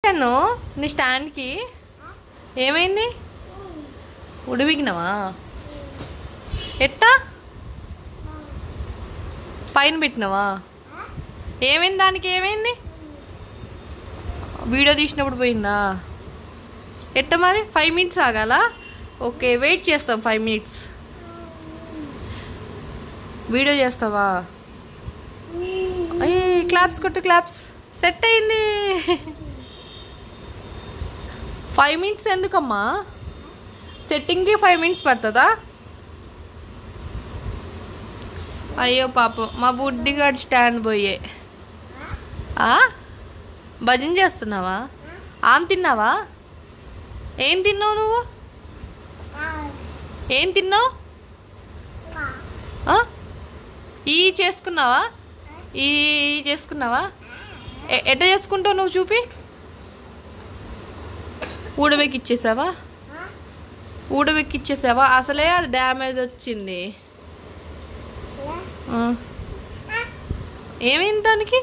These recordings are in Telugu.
చేశాను నీ స్టాండ్కి? ఏమైంది? ఉడివిగినవా? ఎట్టా పైన పెట్టినవా? ఏమైంది దానికి? ఏమైంది? వీడియో తీసినప్పుడు పోయిందా? ఎట్ట మరి 5 minutes ఆగాల? ఓకే వెయిట్ చేస్తాం 5 minutes. వీడియో చేస్తావా? క్లాప్స్ కొట్టు, క్లాప్స్. సెట్ అయింది. 5 minutes ఎందుకమ్మా? సెట్టింగ్కి 5 minutes పడుతుందా? అయ్యో పాపం మా బుడ్డిగాడు స్టాండ్ పోయే. భజన చేస్తున్నావా? ఆమె తిన్నావా? ఏం తిన్నావు నువ్వు? ఏం తిన్నావు? ఈ చేసుకున్నావా? ఈ చేసుకున్నావా? ఎట్ట చేసుకుంటావు నువ్వు? చూపి. ఊడబెక్కిచ్చేసావా? ఊడబెక్కిచ్చేసావా? అసలే అది డ్యామేజ్ వచ్చింది. ఏమైంది దానికి?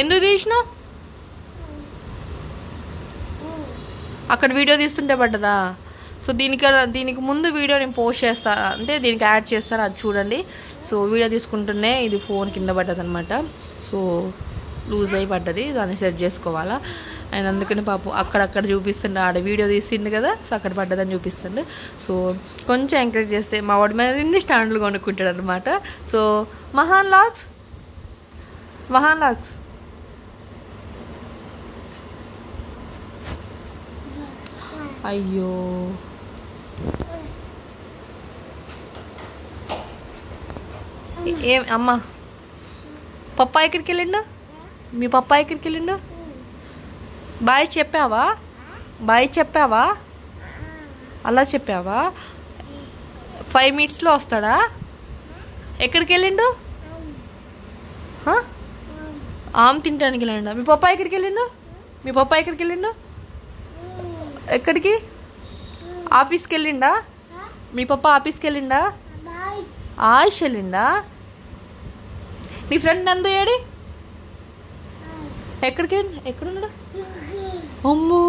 ఎందుకు తీసినావు? అక్కడ వీడియో తీస్తుంటే పడ్డదా? సో దీనికి ముందు వీడియో నేను పోస్ట్ చేస్తాను, అంటే దీనికి యాడ్ చేస్తాను, అది చూడండి. సో వీడియో తీసుకుంటూనే ఇది ఫోన్ కింద పడ్డది అనమాట. సో లూజ్ అయి పడ్డది, దాన్ని సెట్ చేసుకోవాలా. అండ్ అందుకని పాపం అక్కడక్కడ చూపిస్తుండే, ఆడ వీడియో తీసిండు కదా, సో అక్కడ పడ్డదని చూపిస్తుండే. సో కొంచెం ఎంకరేజ్ చేస్తే మా వాడి మీద స్టాండ్లు కొనుక్కుంటాడు అనమాట. సో మహాన్ లాగ్స్ అయ్యో ఏం అమ్మా, పప్పా ఎక్కడికి వెళ్ళిండు? మీ పప్పా ఎక్కడికి వెళ్ళిండు? బాయ్ చెప్పావా? బాయ్ చెప్పావా? అలా చెప్పావా? 5 minutesలో వస్తాడా? ఎక్కడికి వెళ్ళిండు? ఆమె తింటానికి వెళ్ళిండా? మీ పప్పా ఎక్కడికి వెళ్ళిండు? మీ పప్పా ఎక్కడికి వెళ్ళిండు? ఎక్కడికి? ఆఫీస్కి వెళ్ళిండా? మీ పప్ప ఆఫీస్కి వెళ్ళిండా? ఆయుష్ వెళ్ళిండా? నీ ఫ్రెండ్ నందు ఏడి? ఎక్కడున్నాడు? అమ్మో